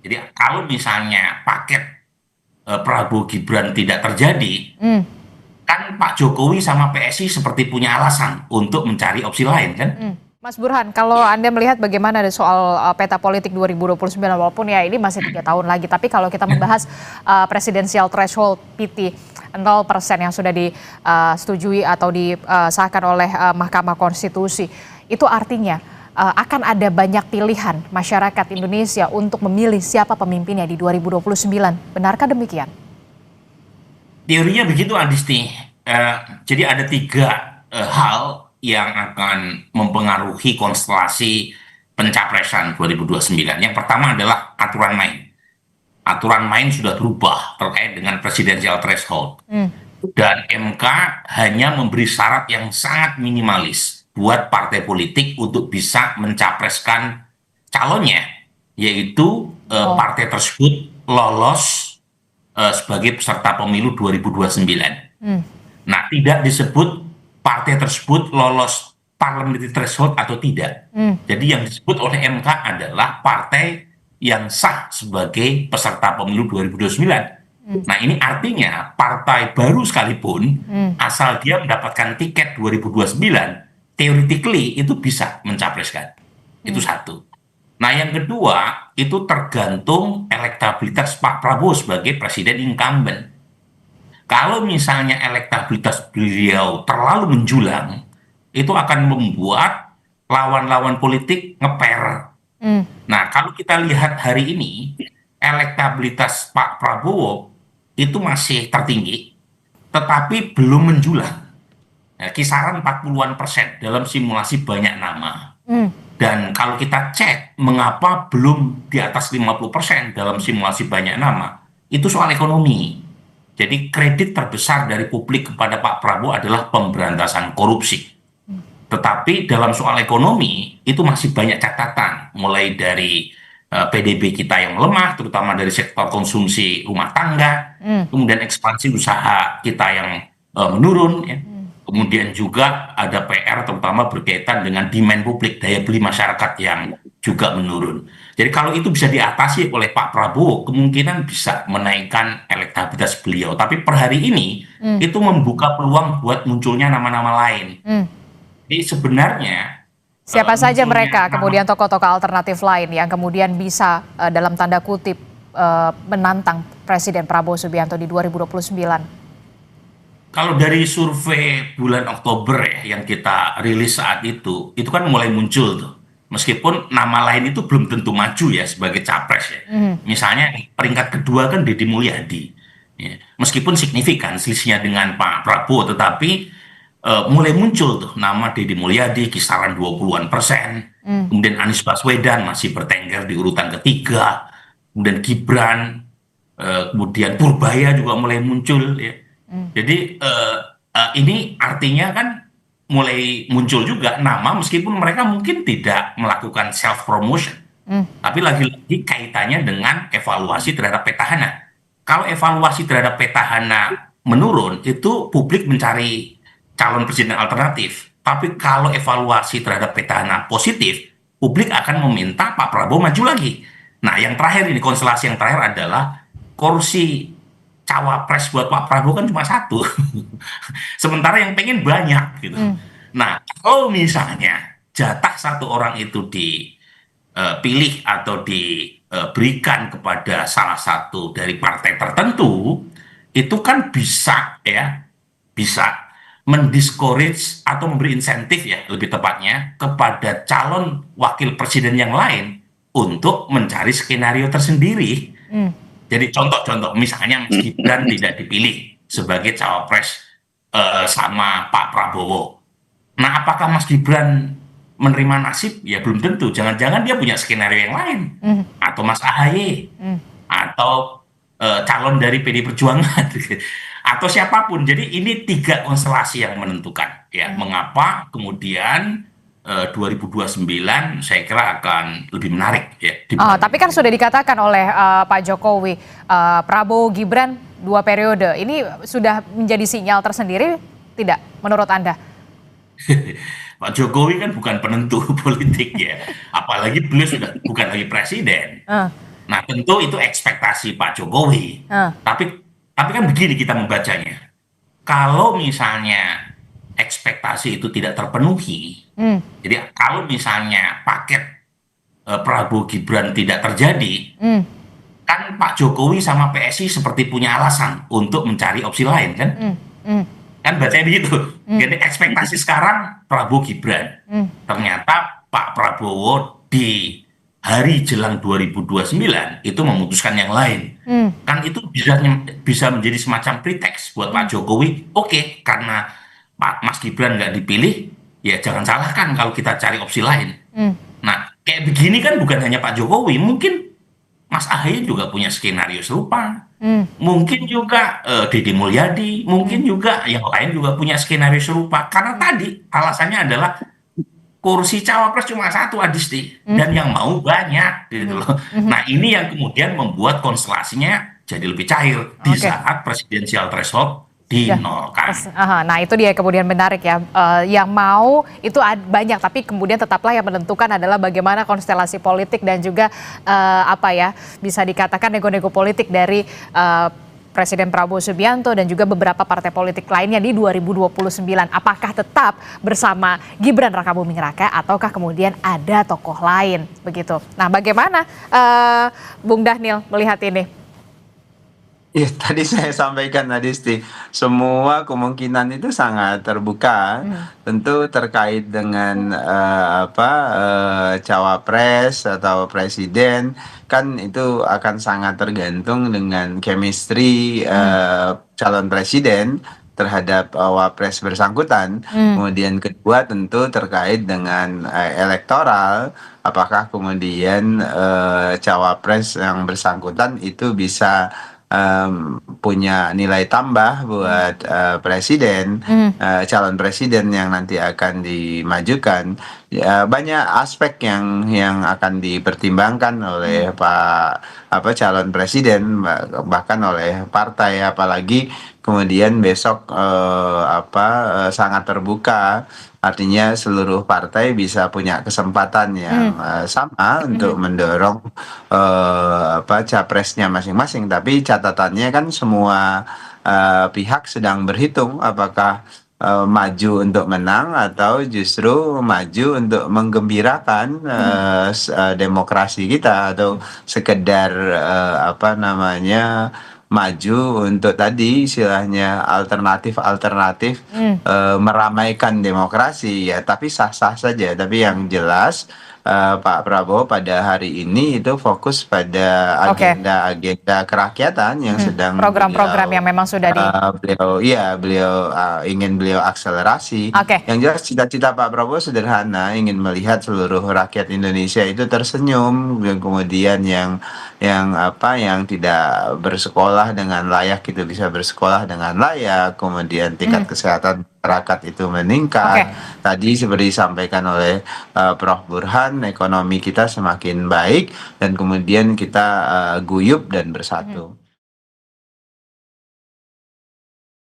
Jadi kalau misalnya paket Prabowo Gibran tidak terjadi, Hmm, kan Pak Jokowi sama PSI seperti punya alasan untuk mencari opsi lain kan? hmm. Mas Burhan, kalau Anda melihat bagaimana ada soal peta politik 2029, walaupun ya ini masih 3 tahun lagi, tapi kalau kita membahas presidensial threshold PT 0% yang sudah disetujui atau disahkan oleh Mahkamah Konstitusi, itu artinya akan ada banyak pilihan masyarakat Indonesia untuk memilih siapa pemimpinnya di 2029. Benarkah demikian? Teorinya begitu, Adisti. Jadi ada tiga hal yang akan mempengaruhi konstelasi pencapresan 2029. Yang pertama adalah aturan main. Aturan main sudah berubah terkait dengan presidensial threshold. Hmm. Dan MK hanya memberi syarat yang sangat minimalis buat partai politik untuk bisa mencapreskan calonnya, yaitu Oh. partai tersebut lolos sebagai peserta pemilu 2029. Hmm. Nah, tidak disebut partai tersebut lolos parliamentary threshold atau tidak. Hmm. Jadi yang disebut oleh MK adalah partai yang sah sebagai peserta pemilu 2029. Nah, ini artinya partai baru sekalipun, asal dia mendapatkan tiket 2029, theoretically itu bisa mencapreskan. Itu satu. Nah, yang kedua, itu tergantung elektabilitas Pak Prabowo sebagai presiden incumbent. Kalau misalnya elektabilitas beliau terlalu menjulang, itu akan membuat lawan-lawan politik ngeper. Hmm. Nah, kalau kita lihat hari ini, elektabilitas Pak Prabowo itu masih tertinggi, tetapi belum menjulang. Nah, kisaran 40-an% dalam simulasi banyak nama. Hmm. Dan kalau kita cek mengapa belum di atas 50% dalam simulasi banyak nama, itu soal ekonomi. Jadi kredit terbesar dari publik kepada Pak Prabowo adalah pemberantasan korupsi. Tetapi dalam soal ekonomi itu masih banyak catatan, mulai dari PDB kita yang lemah, terutama dari sektor konsumsi rumah tangga, Hmm. kemudian ekspansi usaha kita yang menurun, ya. Kemudian juga ada PR terutama berkaitan dengan demand publik, daya beli masyarakat yang juga menurun. Jadi kalau itu bisa diatasi oleh Pak Prabowo, kemungkinan bisa menaikkan elektabilitas beliau. Tapi per hari ini Hmm. itu membuka peluang buat munculnya nama-nama lain. Hmm. Jadi sebenarnya Siapa saja munculnya mereka, nama, kemudian tokoh-tokoh alternatif lain yang kemudian bisa dalam tanda kutip menantang Presiden Prabowo Subianto di 2029? kalau dari survei bulan Oktober ya yang kita rilis saat itu kan mulai muncul tuh. Meskipun nama lain itu belum tentu maju ya sebagai capres ya. Hmm. Misalnya peringkat kedua kan Deddy Mulyadi. Ya. Meskipun signifikan selisihnya dengan Pak Prabowo, tetapi mulai muncul tuh nama Deddy Mulyadi kisaran 20-an%. Hmm. Kemudian Anies Baswedan masih bertengger di urutan ketiga. Kemudian Gibran, kemudian Purbaya juga mulai muncul ya. Hmm. Jadi ini artinya kan mulai muncul juga nama meskipun mereka mungkin tidak melakukan self promotion, Hmm. tapi lagi-lagi kaitannya dengan evaluasi terhadap petahana. Kalau evaluasi terhadap petahana menurun, itu publik mencari calon presiden alternatif. Tapi kalau evaluasi terhadap petahana positif, publik akan meminta Pak Prabowo maju lagi. Nah, yang terakhir ini, konstelasi yang terakhir adalah kursi cawapres buat Pak Prabowo kan cuma satu. Sementara yang pengen banyak gitu. Hmm. Nah, kalau misalnya jatah satu orang itu dipilih atau diberikan kepada salah satu dari partai tertentu, itu kan bisa ya, bisa mendiscourage atau memberi insentif ya, lebih tepatnya kepada calon wakil presiden yang lain untuk mencari skenario tersendiri. Hmm. Jadi contoh-contoh, misalnya Mas Gibran tidak dipilih sebagai cawapres sama Pak Prabowo. Nah, apakah Mas Gibran menerima nasib? Ya belum tentu. Jangan-jangan dia punya skenario yang lain. Hmm. Atau Mas AHY. Hmm. Atau calon dari PD Perjuangan. Atau siapapun. Jadi ini tiga konstelasi yang menentukan. Ya, mengapa kemudian 2029 saya kira akan lebih menarik ya Tapi dibanding. kan sudah dikatakan oleh Pak Jokowi, Prabowo Gibran 2 periode. Ini sudah menjadi sinyal tersendiri tidak menurut Anda? Pak Jokowi kan bukan penentu politik ya, apalagi beliau sudah bukan lagi presiden. Eh, Nah, tentu itu ekspektasi Pak Jokowi. Heeh. Tapi kan begini kita membacanya. Kalau misalnya ekspektasi itu tidak terpenuhi, Hmm. jadi kalau misalnya paket Prabowo Gibran tidak terjadi, Hmm. kan Pak Jokowi sama PSI seperti punya alasan untuk mencari opsi lain kan? Hmm. Hmm. Kan bacanya begitu. Hmm. Jadi ekspektasi sekarang Prabowo Gibran. Hmm. Ternyata Pak Prabowo di hari jelang 2029 itu memutuskan yang lain. Hmm. Kan itu bisa menjadi semacam pretext buat Pak Jokowi. Oke, karena Pak Mas Gibran nggak dipilih, ya jangan salahkan kalau kita cari opsi lain. Hmm. Nah, kayak begini kan bukan hanya Pak Jokowi, mungkin Mas Ahaye juga punya skenario serupa. Hmm. Mungkin juga Deddy Mulyadi, mungkin juga yang lain juga punya skenario serupa. Karena tadi alasannya adalah kursi cawapres cuma satu, Adisti, Hmm. dan yang mau banyak gitu loh. Hmm. Nah, ini yang kemudian membuat konstelasinya jadi lebih cair di Oke. saat presidensial threshold Ya. dinolkan. Aha, nah itu dia kemudian menarik ya. Yang mau itu banyak, tapi kemudian tetaplah yang menentukan adalah bagaimana konstelasi politik dan juga apa ya, bisa dikatakan nego-nego politik dari Presiden Prabowo Subianto dan juga beberapa partai politik lainnya di 2029. Apakah tetap bersama Gibran Rakabuming Raka ataukah kemudian ada tokoh lain begitu. Nah, bagaimana Bung Dhanil melihat ini? Iya, tadi saya sampaikan Adisti, semua kemungkinan itu sangat terbuka, tentu terkait dengan cawapres atau presiden, kan itu akan sangat tergantung dengan chemistry calon presiden terhadap wapres bersangkutan. Kemudian kedua tentu terkait dengan elektoral, apakah kemudian cawapres yang bersangkutan itu bisa punya nilai tambah buat presiden, calon presiden yang nanti akan dimajukan. Ya, banyak aspek yang akan dipertimbangkan oleh calon presiden, bahkan oleh partai, apalagi kemudian besok sangat terbuka. Artinya seluruh partai bisa punya kesempatan yang sama untuk mendorong capresnya masing-masing. Tapi catatannya kan semua pihak sedang berhitung apakah maju untuk menang atau justru maju untuk menggembirakan demokrasi kita, atau sekedar maju untuk tadi istilahnya alternatif meramaikan demokrasi, ya. Tapi sah-sah saja. Tapi yang jelas Pak Prabowo pada hari ini itu fokus pada Oke. agenda kerakyatan yang sedang Program-program yang memang sudah di beliau ingin akselerasi. Oke. Yang jelas cita-cita Pak Prabowo sederhana, ingin melihat seluruh rakyat Indonesia itu tersenyum, dan kemudian yang tidak bersekolah dengan layak itu bisa bersekolah dengan layak, kemudian tingkat kesehatan masyarakat itu meningkat. Oke. Tadi seperti disampaikan oleh Prof. Burhan, ekonomi kita semakin baik dan kemudian kita guyup dan bersatu.